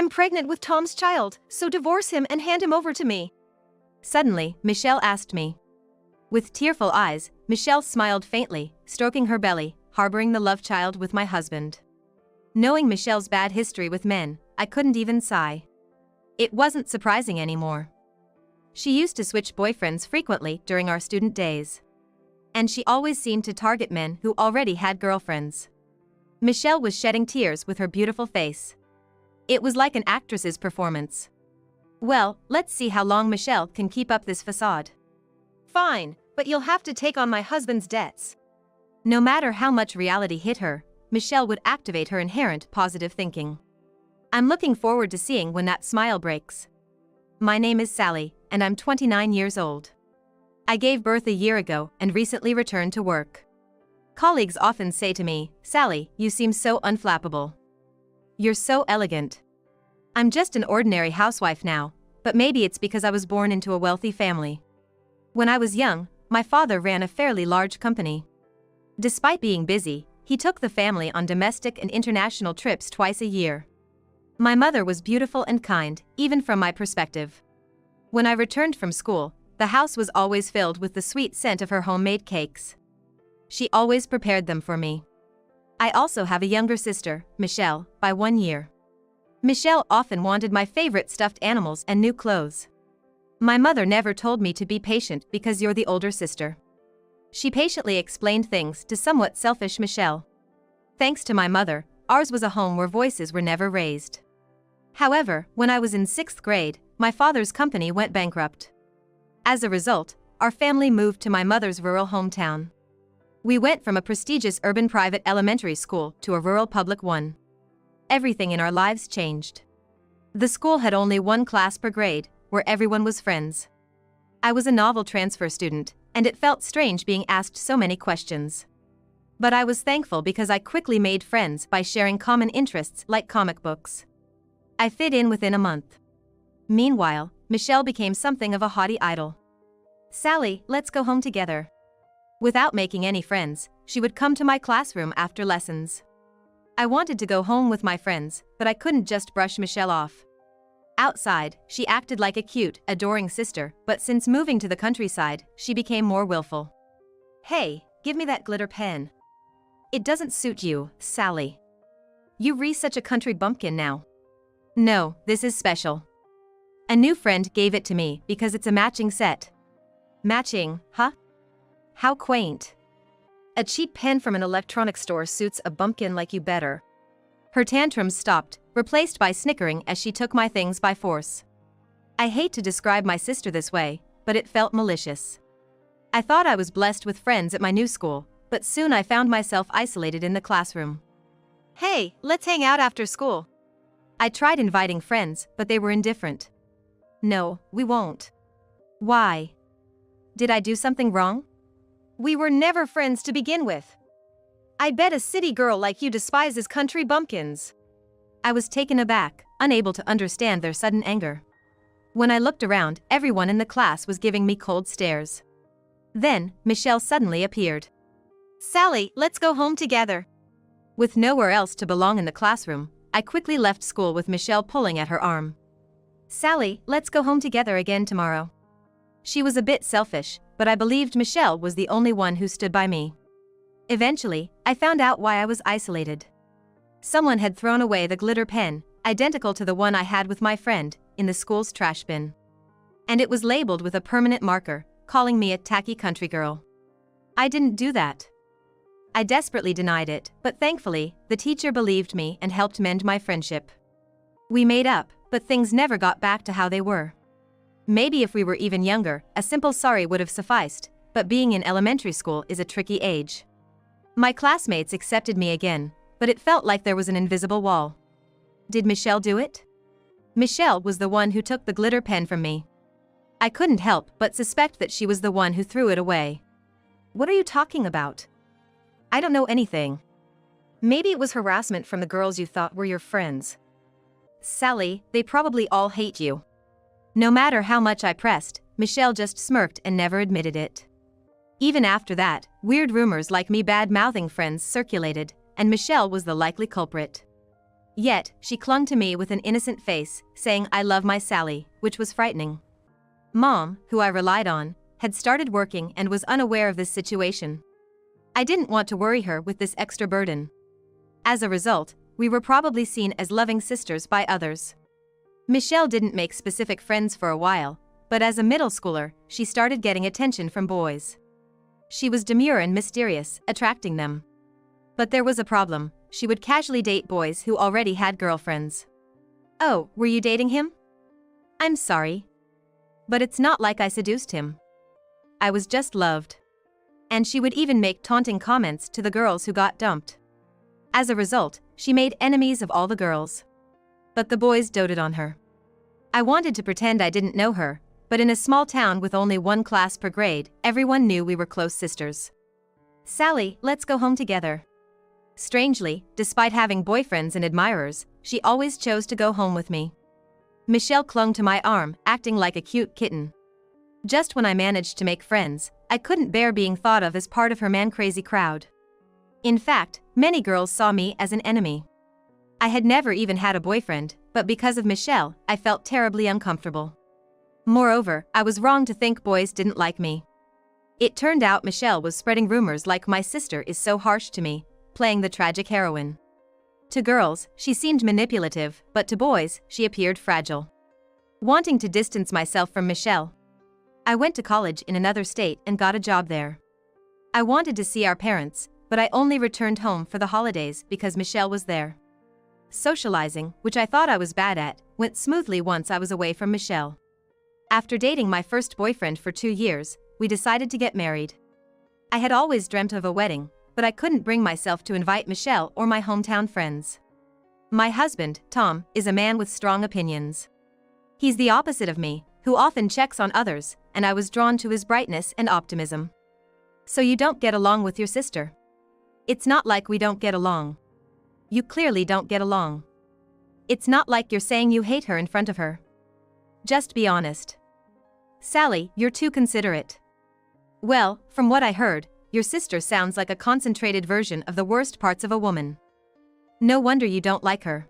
I'm pregnant with Tom's child, so divorce him and hand him over to me. Suddenly, Michelle asked me. With tearful eyes, Michelle smiled faintly, stroking her belly, harboring the love child with my husband. Knowing Michelle's bad history with men, I couldn't even sigh. It wasn't surprising anymore. She used to switch boyfriends frequently during our student days. And she always seemed to target men who already had girlfriends. Michelle was shedding tears with her beautiful face. It was like an actress's performance. Well, let's see how long Michelle can keep up this facade. Fine, but you'll have to take on my husband's debts. No matter how much reality hit her, Michelle would activate her inherent positive thinking. I'm looking forward to seeing when that smile breaks. My name is Sally, and I'm 29 years old. I gave birth a year ago and recently returned to work. Colleagues often say to me, "Sally, you seem so unflappable. You're so elegant." I'm just an ordinary housewife now, but maybe it's because I was born into a wealthy family. When I was young, my father ran a fairly large company. Despite being busy, he took the family on domestic and international trips twice a year. My mother was beautiful and kind, even from my perspective. When I returned from school, the house was always filled with the sweet scent of her homemade cakes. She always prepared them for me. I also have a younger sister, Michelle, by 1 year. Michelle often wanted my favorite stuffed animals and new clothes. My mother never told me to be patient because you're the older sister. She patiently explained things to somewhat selfish Michelle. Thanks to my mother, ours was a home where voices were never raised. However, when I was in 6th grade, my father's company went bankrupt. As a result, our family moved to my mother's rural hometown. We went from a prestigious urban private elementary school to a rural public one. Everything in our lives changed. The school had only one class per grade, where everyone was friends. I was a novel transfer student, and it felt strange being asked so many questions. But I was thankful because I quickly made friends by sharing common interests like comic books. I fit in within a month. Meanwhile, Michelle became something of a haughty idol. "Sally, let's go home together." Without making any friends, she would come to my classroom after lessons. I wanted to go home with my friends, but I couldn't just brush Michelle off. Outside, she acted like a cute, adoring sister, but since moving to the countryside, she became more willful. "Hey, give me that glitter pen." "It doesn't suit you, Sally. You're such a country bumpkin now." "No, this is special. A new friend gave it to me because it's a matching set." "Matching, huh? How quaint. A cheap pen from an electronics store suits a bumpkin like you better." Her tantrums stopped, replaced by snickering as she took my things by force. I hate to describe my sister this way, but it felt malicious. I thought I was blessed with friends at my new school, but soon I found myself isolated in the classroom. "Hey, let's hang out after school." I tried inviting friends, but they were indifferent. "No, we won't." "Why? Did I do something wrong?" "We were never friends to begin with. I bet a city girl like you despises country bumpkins." I was taken aback, unable to understand their sudden anger. When I looked around, everyone in the class was giving me cold stares. Then, Michelle suddenly appeared. "Sally, let's go home together." With nowhere else to belong in the classroom, I quickly left school with Michelle pulling at her arm. "Sally, let's go home together again tomorrow." She was a bit selfish, but I believed Michelle was the only one who stood by me. Eventually, I found out why I was isolated. Someone had thrown away the glitter pen, identical to the one I had with my friend, in the school's trash bin. And it was labeled with a permanent marker, calling me a tacky country girl. I didn't do that. I desperately denied it, but thankfully, the teacher believed me and helped mend my friendship. We made up, but things never got back to how they were. Maybe if we were even younger, a simple sorry would have sufficed, but being in elementary school is a tricky age. My classmates accepted me again, but it felt like there was an invisible wall. Did Michelle do it? Michelle was the one who took the glitter pen from me. I couldn't help but suspect that she was the one who threw it away. "What are you talking about?" "I don't know anything." "Maybe it was harassment from the girls you thought were your friends." "Sally, they probably all hate you." No matter how much I pressed, Michelle just smirked and never admitted it. Even after that, weird rumors like me bad-mouthing friends circulated, and Michelle was the likely culprit. Yet, she clung to me with an innocent face, saying I love my Sally, which was frightening. Mom, who I relied on, had started working and was unaware of this situation. I didn't want to worry her with this extra burden. As a result, we were probably seen as loving sisters by others. Michelle didn't make specific friends for a while, but as a middle schooler, she started getting attention from boys. She was demure and mysterious, attracting them. But there was a problem: she would casually date boys who already had girlfriends. Oh, were you dating him? I'm sorry. But it's not like I seduced him. I was just loved. And she would even make taunting comments to the girls who got dumped. As a result, she made enemies of all the girls. But the boys doted on her. I wanted to pretend I didn't know her, but in a small town with only one class per grade, everyone knew we were close sisters. Sally, let's go home together. Strangely, despite having boyfriends and admirers, she always chose to go home with me. Michelle clung to my arm, acting like a cute kitten. Just when I managed to make friends, I couldn't bear being thought of as part of her man-crazy crowd. In fact, many girls saw me as an enemy. I had never even had a boyfriend, but because of Michelle, I felt terribly uncomfortable. Moreover, I was wrong to think boys didn't like me. It turned out Michelle was spreading rumors like my sister is so harsh to me, playing the tragic heroine. To girls, she seemed manipulative, but to boys, she appeared fragile. Wanting to distance myself from Michelle, I went to college in another state and got a job there. I wanted to see our parents, but I only returned home for the holidays because Michelle was there. Socializing, which I thought I was bad at, went smoothly once I was away from Michelle. After dating my first boyfriend for 2 years, we decided to get married. I had always dreamt of a wedding, but I couldn't bring myself to invite Michelle or my hometown friends. My husband, Tom, is a man with strong opinions. He's the opposite of me, who often checks on others, and I was drawn to his brightness and optimism. So you don't get along with your sister? It's not like we don't get along. You clearly don't get along. It's not like you're saying you hate her in front of her. Just be honest. Sally, you're too considerate. Well, from what I heard, your sister sounds like a concentrated version of the worst parts of a woman. No wonder you don't like her.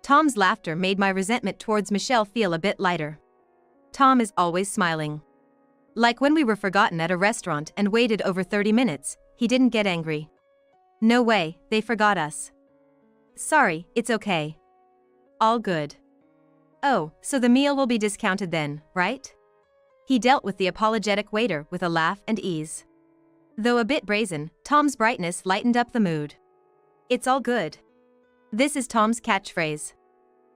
Tom's laughter made my resentment towards Michelle feel a bit lighter. Tom is always smiling. Like when we were forgotten at a restaurant and waited over 30 minutes, he didn't get angry. No way, they forgot us. Sorry, it's okay. All good. Oh, so the meal will be discounted then, right? He dealt with the apologetic waiter with a laugh and ease. Though a bit brazen, Tom's brightness lightened up the mood. It's all good. This is Tom's catchphrase.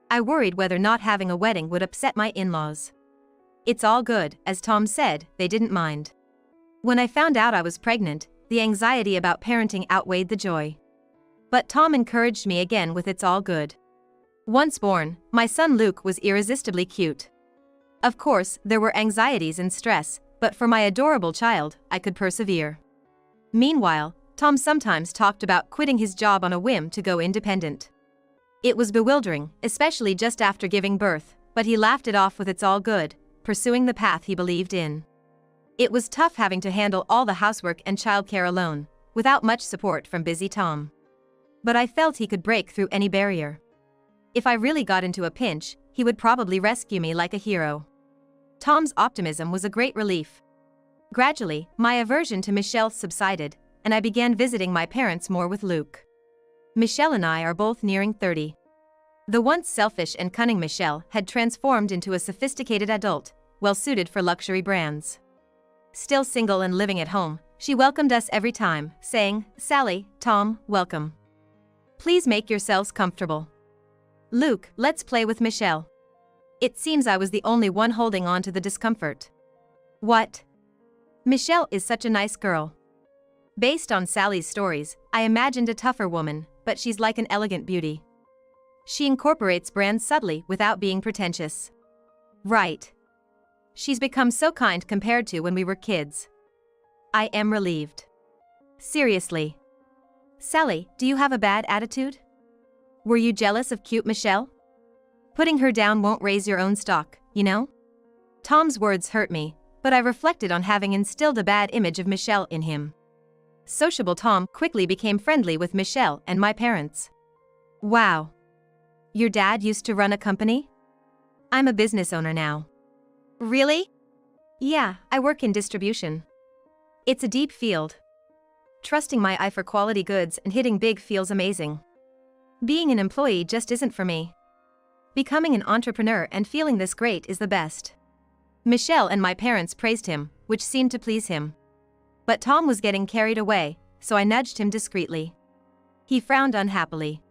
I worried whether not having a wedding would upset my in-laws. It's all good, as Tom said, they didn't mind. When I found out I was pregnant, the anxiety about parenting outweighed the joy. But Tom encouraged me again with it's all good. Once born, my son Luke was irresistibly cute. Of course, there were anxieties and stress, but for my adorable child, I could persevere. Meanwhile, Tom sometimes talked about quitting his job on a whim to go independent. It was bewildering, especially just after giving birth, but he laughed it off with it's all good, pursuing the path he believed in. It was tough having to handle all the housework and childcare alone, without much support from busy Tom. But I felt he could break through any barrier. If I really got into a pinch, he would probably rescue me like a hero. Tom's optimism was a great relief. Gradually, my aversion to Michelle subsided, and I began visiting my parents more with Luke. Michelle and I are both nearing 30. The once selfish and cunning Michelle had transformed into a sophisticated adult, well-suited for luxury brands. Still single and living at home, she welcomed us every time, saying, "Sally, Tom, welcome. Please make yourselves comfortable. Luke, let's play with Michelle." It seems I was the only one holding on to the discomfort. What? Michelle is such a nice girl. Based on Sally's stories, I imagined a tougher woman, but she's like an elegant beauty. She incorporates brands subtly without being pretentious. Right. She's become so kind compared to when we were kids. I am relieved. Seriously. Sally, do you have a bad attitude? Were you jealous of cute Michelle? Putting her down won't raise your own stock, you know? Tom's words hurt me, but I reflected on having instilled a bad image of Michelle in him. Sociable Tom quickly became friendly with Michelle and my parents. Wow. Your dad used to run a company? I'm a business owner now. Really? Yeah, I work in distribution. It's a deep field. Trusting my eye for quality goods and hitting big feels amazing. Being an employee just isn't for me. Becoming an entrepreneur and feeling this great is the best. Michelle and my parents praised him, which seemed to please him. But Tom was getting carried away, so I nudged him discreetly. He frowned unhappily.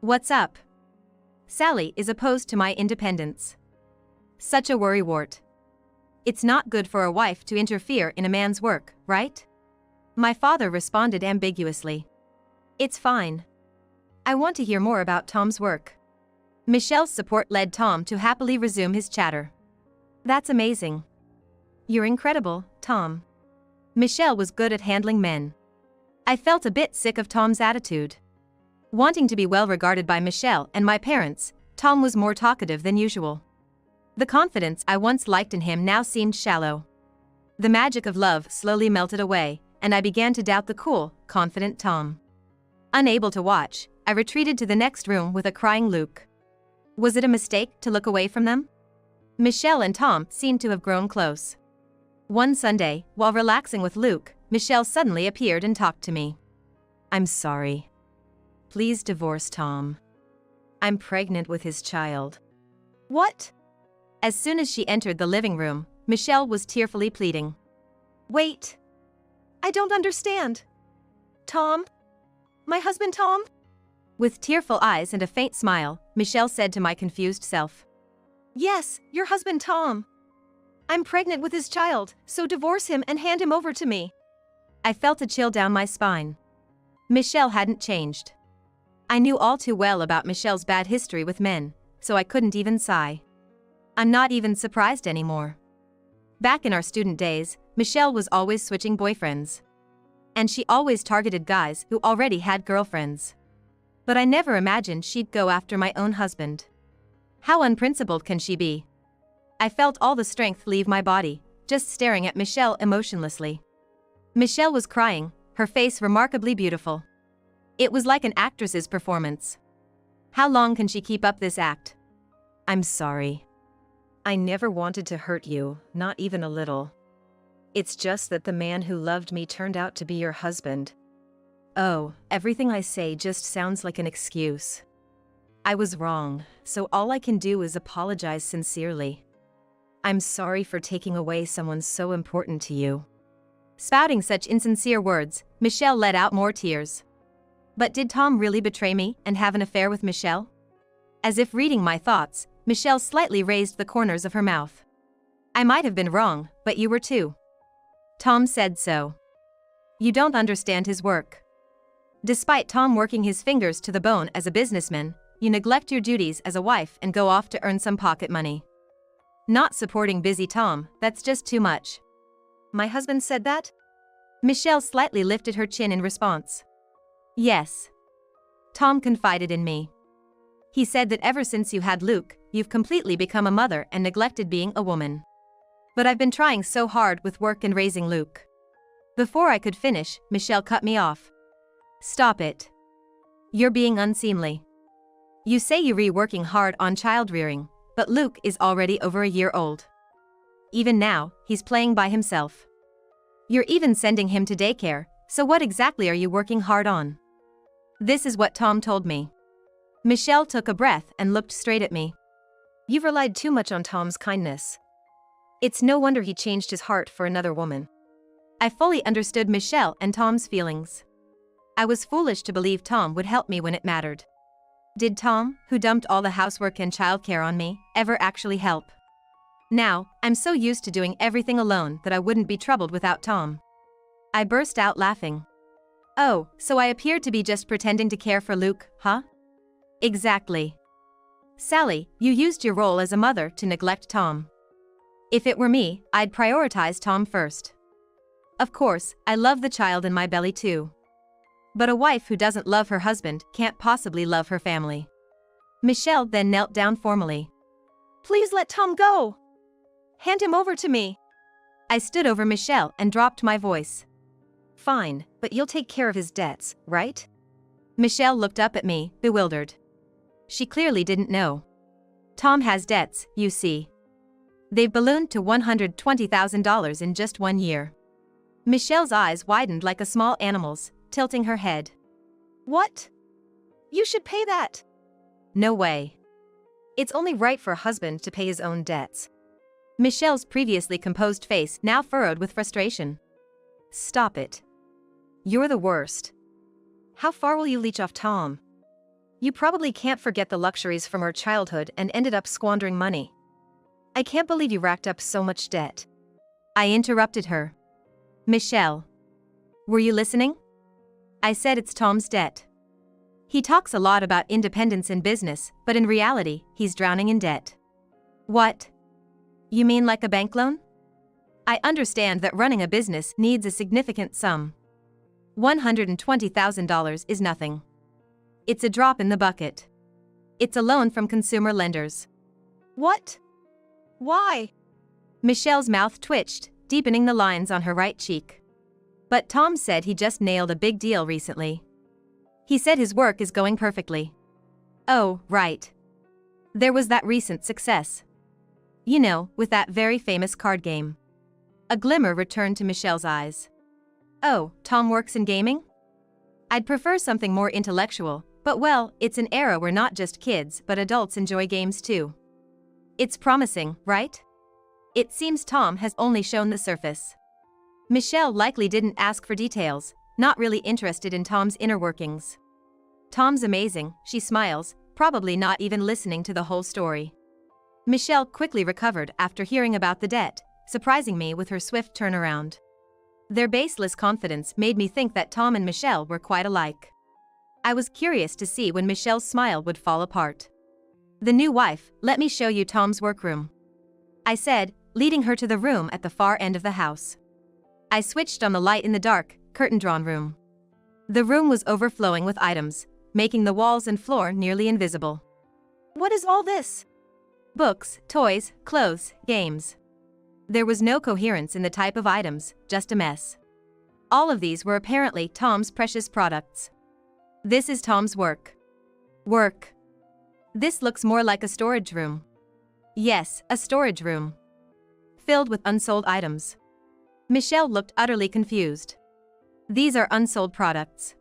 What's up? Sally is opposed to my independence. Such a worrywart. It's not good for a wife to interfere in a man's work, right? My father responded ambiguously. It's fine. I want to hear more about Tom's work. Michelle's support led Tom to happily resume his chatter. That's amazing. You're incredible, Tom. Michelle was good at handling men. I felt a bit sick of Tom's attitude. Wanting to be well regarded by Michelle and my parents, Tom was more talkative than usual. The confidence I once liked in him now seemed shallow. The magic of love slowly melted away, and I began to doubt the cool, confident Tom. Unable to watch, I retreated to the next room with a crying Luke. Was it a mistake to look away from them? Michelle and Tom seemed to have grown close. One Sunday, while relaxing with Luke, Michelle suddenly appeared and talked to me. I'm sorry. Please divorce Tom. I'm pregnant with his child. What? As soon as she entered the living room, Michelle was tearfully pleading. Wait. I don't understand. Tom? My husband Tom? With tearful eyes and a faint smile, Michelle said to my confused self. Yes, your husband Tom. I'm pregnant with his child, so divorce him and hand him over to me. I felt a chill down my spine. Michelle hadn't changed. I knew all too well about Michelle's bad history with men, so I couldn't even sigh. I'm not even surprised anymore. Back in our student days, Michelle was always switching boyfriends. And she always targeted guys who already had girlfriends. But I never imagined she'd go after my own husband. How unprincipled can she be? I felt all the strength leave my body, just staring at Michelle emotionlessly. Michelle was crying, her face remarkably beautiful. It was like an actress's performance. How long can she keep up this act? I'm sorry. I never wanted to hurt you, not even a little. It's just that the man who loved me turned out to be your husband. Oh, everything I say just sounds like an excuse. I was wrong, so all I can do is apologize sincerely. I'm sorry for taking away someone so important to you. Spouting such insincere words, Michelle let out more tears. But did Tom really betray me and have an affair with Michelle? As if reading my thoughts, Michelle slightly raised the corners of her mouth. I might have been wrong, but you were too. Tom said so. You don't understand his work. Despite Tom working his fingers to the bone as a businessman, you neglect your duties as a wife and go off to earn some pocket money. Not supporting busy Tom, that's just too much. My husband said that? Michelle slightly lifted her chin in response. Yes. Tom confided in me. He said that ever since you had Luke, you've completely become a mother and neglected being a woman. But I've been trying so hard with work and raising Luke. Before I could finish, Michelle cut me off. Stop it. You're being unseemly. You say you're working hard on child rearing, but Luke is already over a year old. Even now, he's playing by himself. You're even sending him to daycare, so what exactly are you working hard on? This is what Tom told me. Michelle took a breath and looked straight at me. You've relied too much on Tom's kindness. It's no wonder he changed his heart for another woman. I fully understood Michelle and Tom's feelings. I was foolish to believe Tom would help me when it mattered. Did Tom, who dumped all the housework and childcare on me, ever actually help? Now, I'm so used to doing everything alone that I wouldn't be troubled without Tom. I burst out laughing. Oh, so I appeared to be just pretending to care for Luke, huh? Exactly. Sally, you used your role as a mother to neglect Tom. If it were me, I'd prioritize Tom first. Of course, I love the child in my belly too. But a wife who doesn't love her husband can't possibly love her family. Michelle then knelt down formally. Please let Tom go. Hand him over to me. I stood over Michelle and dropped my voice. Fine, but you'll take care of his debts, right? Michelle looked up at me, bewildered. She clearly didn't know. Tom has debts, you see. They've ballooned to $120,000 in just 1 year. Michelle's eyes widened like a small animal's, tilting her head. What? You should pay that. No way. It's only right for a husband to pay his own debts. Michelle's previously composed face now furrowed with frustration. Stop it. You're the worst. How far will you leech off Tom? You probably can't forget the luxuries from her childhood and ended up squandering money. I can't believe you racked up so much debt. I interrupted her. Michelle. Were you listening? I said it's Tom's debt. He talks a lot about independence in business, but in reality, he's drowning in debt. What? You mean like a bank loan? I understand that running a business needs a significant sum. $120,000 is nothing. It's a drop in the bucket. It's a loan from consumer lenders. What? Why? Michelle's mouth twitched, deepening the lines on her right cheek. But Tom said he just nailed a big deal recently. He said his work is going perfectly. Oh, right. There was that recent success. You know, with that very famous card game. A glimmer returned to Michelle's eyes. Oh, Tom works in gaming? I'd prefer something more intellectual, but well, it's an era where not just kids but adults enjoy games too. It's promising, right? It seems Tom has only shown the surface. Michelle likely didn't ask for details, not really interested in Tom's inner workings. Tom's amazing, she smiles, probably not even listening to the whole story. Michelle quickly recovered after hearing about the debt, surprising me with her swift turnaround. Their baseless confidence made me think that Tom and Michelle were quite alike. I was curious to see when Michelle's smile would fall apart. The new wife, let me show you Tom's workroom. I said, leading her to the room at the far end of the house. I switched on the light in the dark, curtain-drawn room. The room was overflowing with items, making the walls and floor nearly invisible. What is all this? Books, toys, clothes, games. There was no coherence in the type of items, just a mess. All of these were apparently Tom's precious products. This is Tom's work. Work. This looks more like a storage room. Yes, a storage room. Filled with unsold items. Michelle looked utterly confused. These are unsold products.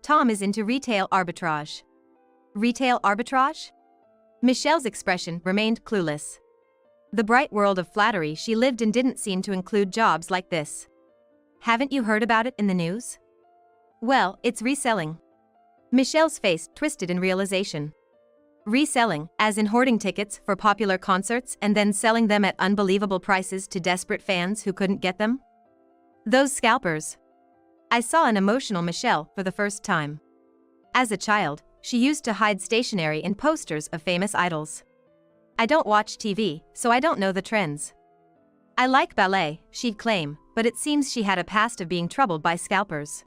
Tom is into retail arbitrage. Retail arbitrage? Michelle's expression remained clueless. The bright world of flattery she lived in didn't seem to include jobs like this. Haven't you heard about it in the news? Well, it's reselling. Michelle's face twisted in realization. Reselling, as in hoarding tickets for popular concerts and then selling them at unbelievable prices to desperate fans who couldn't get them? Those scalpers. I saw an emotional Michelle for the first time. As a child, she used to hide stationery and posters of famous idols. I don't watch TV, so I don't know the trends. I like ballet, she'd claim, but it seems she had a past of being troubled by scalpers.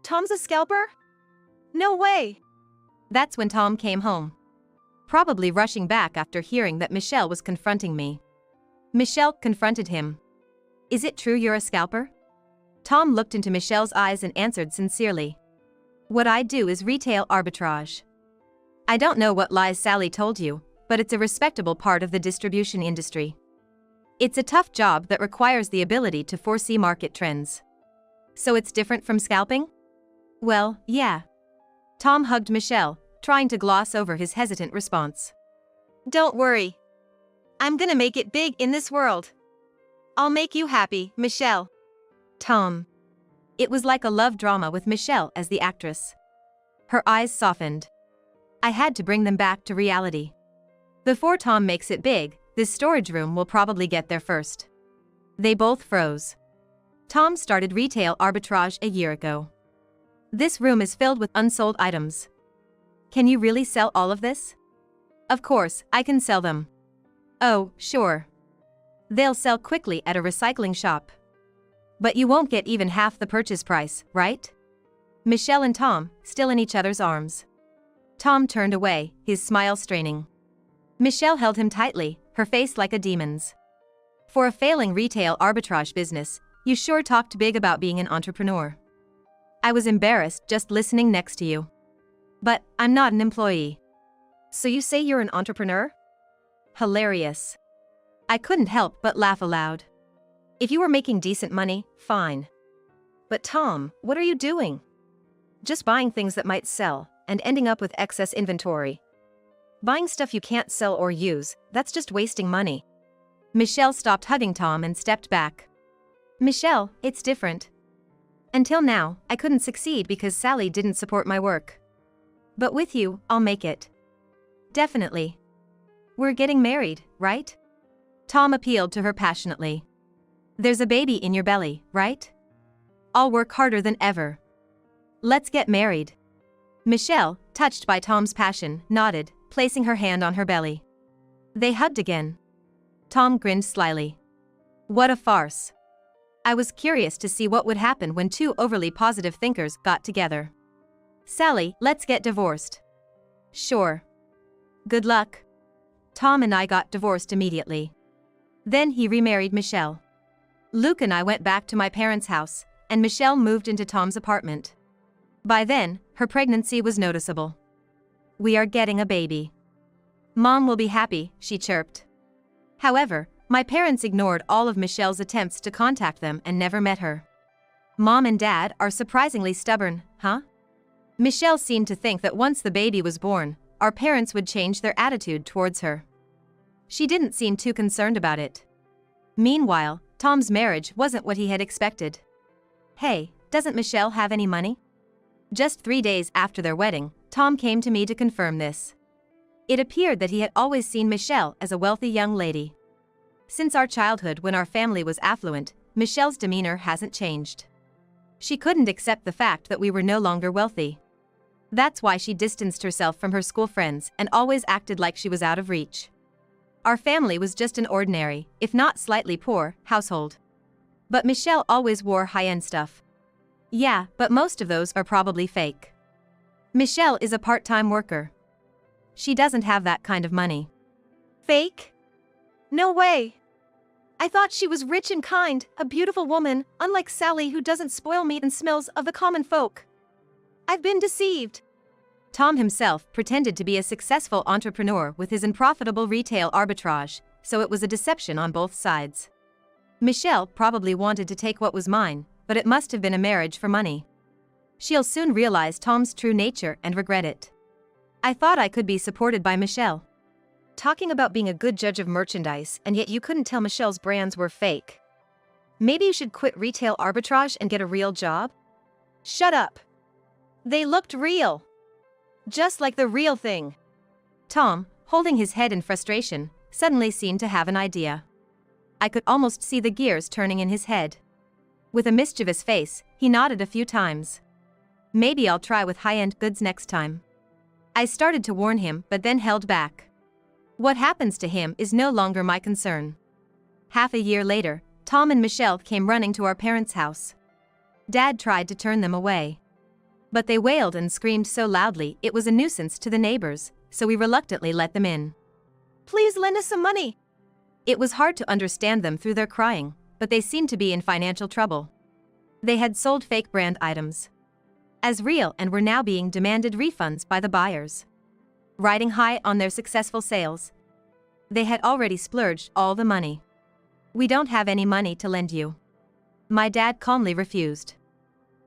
Tom's a scalper? No way! That's when Tom came home. Probably rushing back after hearing that Michelle was confronting me. Michelle confronted him. Is it true you're a scalper? Tom looked into Michelle's eyes and answered sincerely. What I do is retail arbitrage. I don't know what lies Sally told you, but it's a respectable part of the distribution industry. It's a tough job that requires the ability to foresee market trends. So it's different from scalping? Well, yeah. Tom hugged Michelle, trying to gloss over his hesitant response. Don't worry. I'm gonna make it big in this world. I'll make you happy, Michelle. Tom. It was like a love drama with Michelle as the actress. Her eyes softened. I had to bring them back to reality. Before Tom makes it big, this storage room will probably get there first. They both froze. Tom started retail arbitrage a year ago. This room is filled with unsold items. Can you really sell all of this? Of course, I can sell them. Oh, sure. They'll sell quickly at a recycling shop. But you won't get even half the purchase price, right? Michelle and Tom, still in each other's arms. Tom turned away, his smile straining. Michelle held him tightly, her face like a demon's. For a failing retail arbitrage business, you sure talked big about being an entrepreneur. I was embarrassed just listening next to you. But I'm not an employee. So you say you're an entrepreneur? Hilarious. I couldn't help but laugh aloud. If you were making decent money, fine. But Tom, what are you doing? Just buying things that might sell, and ending up with excess inventory. Buying stuff you can't sell or use, that's just wasting money. Michelle stopped hugging Tom and stepped back. Michelle, it's different. Until now, I couldn't succeed because Sally didn't support my work. But with you, I'll make it. Definitely. We're getting married, right? Tom appealed to her passionately. There's a baby in your belly, right? I'll work harder than ever. Let's get married. Michelle, touched by Tom's passion, nodded, placing her hand on her belly. They hugged again. Tom grinned slyly. What a farce. I was curious to see what would happen when two overly positive thinkers got together. Sally, let's get divorced. Sure. Good luck. Tom and I got divorced immediately. Then he remarried Michelle. Luke and I went back to my parents' house, and Michelle moved into Tom's apartment. By then, her pregnancy was noticeable. We are getting a baby. Mom will be happy, she chirped. However, my parents ignored all of Michelle's attempts to contact them and never met her. Mom and Dad are surprisingly stubborn, huh? Michelle seemed to think that once the baby was born, our parents would change their attitude towards her. She didn't seem too concerned about it. Meanwhile, Tom's marriage wasn't what he had expected. Hey, doesn't Michelle have any money? Just 3 days after their wedding, Tom came to me to confirm this. It appeared that he had always seen Michelle as a wealthy young lady. Since our childhood when our family was affluent, Michelle's demeanor hasn't changed. She couldn't accept the fact that we were no longer wealthy. That's why she distanced herself from her school friends and always acted like she was out of reach. Our family was just an ordinary, if not slightly poor, household. But Michelle always wore high-end stuff. Yeah, but most of those are probably fake. Michelle is a part-time worker. She doesn't have that kind of money. Fake? No way. I thought she was rich and kind, a beautiful woman, unlike Sally who doesn't spoil meat and smells of the common folk. I've been deceived. Tom himself pretended to be a successful entrepreneur with his unprofitable retail arbitrage, so it was a deception on both sides. Michelle probably wanted to take what was mine, but it must have been a marriage for money. She'll soon realize Tom's true nature and regret it. I thought I could be supported by Michelle. Talking about being a good judge of merchandise, and yet you couldn't tell Michelle's brands were fake. Maybe you should quit retail arbitrage and get a real job? Shut up. They looked real. Just like the real thing. Tom, holding his head in frustration, suddenly seemed to have an idea. I could almost see the gears turning in his head. With a mischievous face, he nodded a few times. Maybe I'll try with high-end goods next time. I started to warn him but then held back. What happens to him is no longer my concern. Half a year later, Tom and Michelle came running to our parents' house. Dad tried to turn them away. But they wailed and screamed so loudly it was a nuisance to the neighbors, so we reluctantly let them in. Please lend us some money. It was hard to understand them through their crying, but they seemed to be in financial trouble. They had sold fake brand items as real and were now being demanded refunds by the buyers. Riding high on their successful sales, they had already splurged all the money. We don't have any money to lend you. My dad calmly refused.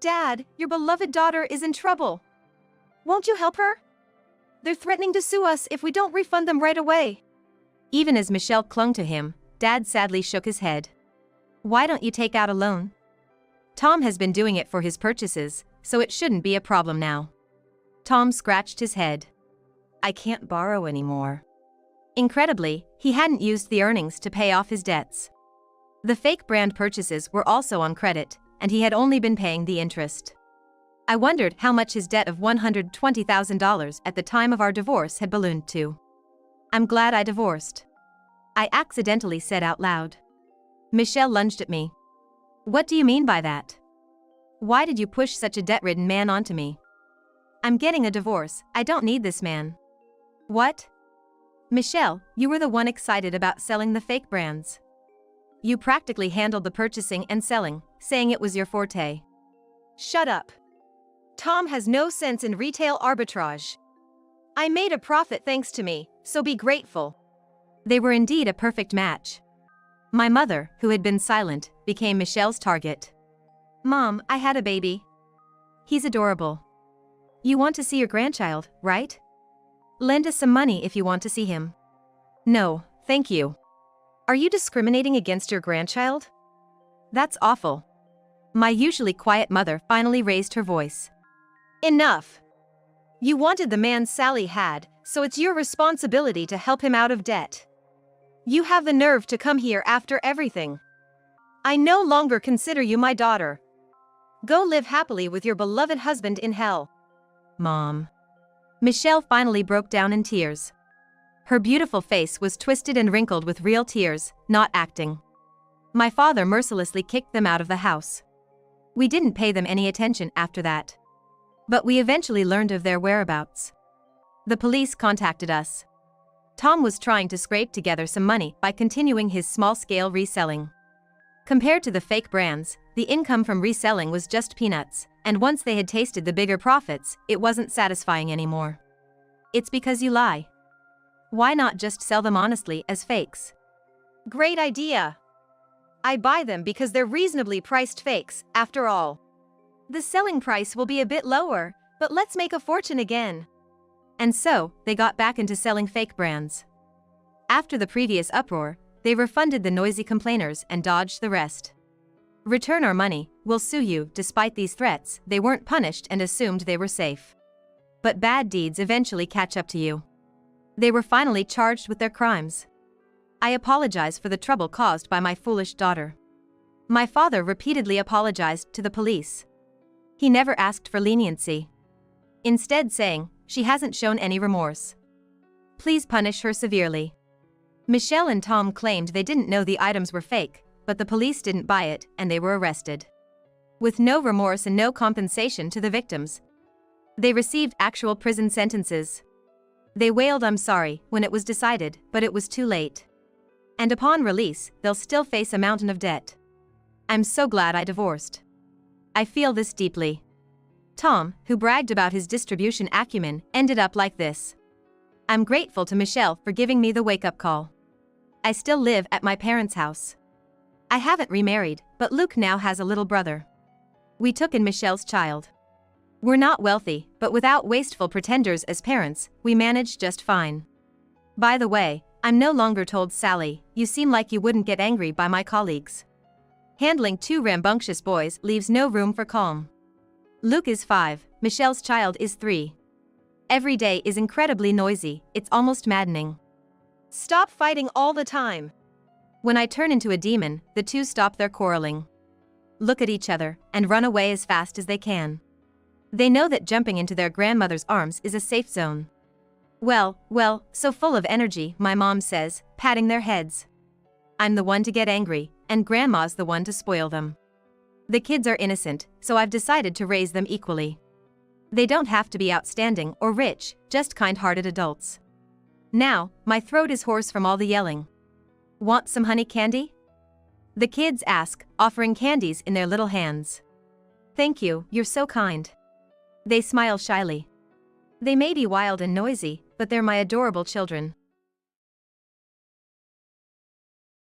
Dad, your beloved daughter is in trouble. Won't you help her? They're threatening to sue us if we don't refund them right away. Even as Michelle clung to him, Dad sadly shook his head. Why don't you take out a loan? Tom has been doing it for his purchases, so it shouldn't be a problem now. Tom scratched his head. I can't borrow anymore. Incredibly, he hadn't used the earnings to pay off his debts. The fake brand purchases were also on credit, and he had only been paying the interest. I wondered how much his debt of $120,000 at the time of our divorce had ballooned to. I'm glad I divorced. I accidentally said out loud. Michelle lunged at me. What do you mean by that? Why did you push such a debt-ridden man onto me? I'm getting a divorce, I don't need this man. What? Michelle, you were the one excited about selling the fake brands. You practically handled the purchasing and selling, saying it was your forte. Shut up. Tom has no sense in retail arbitrage. I made a profit thanks to me, so be grateful. They were indeed a perfect match. My mother, who had been silent, became Michelle's target. Mom, I had a baby. He's adorable. You want to see your grandchild, right? Lend us some money if you want to see him. No, thank you. Are you discriminating against your grandchild? That's awful. My usually quiet mother finally raised her voice. Enough. You wanted the man Sally had, so it's your responsibility to help him out of debt. You have the nerve to come here after everything. I no longer consider you my daughter. Go live happily with your beloved husband in hell. Mom. Michelle finally broke down in tears. Her beautiful face was twisted and wrinkled with real tears, not acting. My father mercilessly kicked them out of the house. We didn't pay them any attention after that. But we eventually learned of their whereabouts. The police contacted us. Tom was trying to scrape together some money by continuing his small-scale reselling. Compared to the fake brands, the income from reselling was just peanuts, and once they had tasted the bigger profits, it wasn't satisfying anymore. It's because you lie. Why not just sell them honestly as fakes? Great idea. I buy them because they're reasonably priced fakes, after all. The selling price will be a bit lower, but let's make a fortune again. And so, they got back into selling fake brands. After the previous uproar, they refunded the noisy complainers and dodged the rest. Return our money, we'll sue you. Despite these threats, they weren't punished and assumed they were safe. But bad deeds eventually catch up to you. They were finally charged with their crimes. I apologize for the trouble caused by my foolish daughter. My father repeatedly apologized to the police. He never asked for leniency. Instead saying, she hasn't shown any remorse. Please punish her severely. Michelle and Tom claimed they didn't know the items were fake, but the police didn't buy it and they were arrested. With no remorse and no compensation to the victims. They received actual prison sentences. They wailed "I'm sorry" when it was decided, but it was too late. And upon release, they'll still face a mountain of debt. I'm so glad I divorced. I feel this deeply. Tom, who bragged about his distribution acumen, ended up like this. I'm grateful to Michelle for giving me the wake-up call. I still live at my parents' house. I haven't remarried, but Luke now has a little brother. We took in Michelle's child. We're not wealthy, but without wasteful pretenders as parents, we manage just fine. By the way, I'm no longer told Sally, you seem like you wouldn't get angry by my colleagues. Handling two rambunctious boys leaves no room for calm. Luke is 5, Michelle's child is 3. Every day is incredibly noisy, it's almost maddening. Stop fighting all the time. When I turn into a demon, the two stop their quarreling. Look at each other, and run away as fast as they can. They know that jumping into their grandmother's arms is a safe zone. Well, so full of energy, my mom says, patting their heads. I'm the one to get angry, and grandma's the one to spoil them. The kids are innocent, so I've decided to raise them equally. They don't have to be outstanding or rich, just kind-hearted adults. Now, my throat is hoarse from all the yelling. Want some honey candy? The kids ask, offering candies in their little hands. Thank you, you're so kind. They smile shyly. They may be wild and noisy, but they're my adorable children.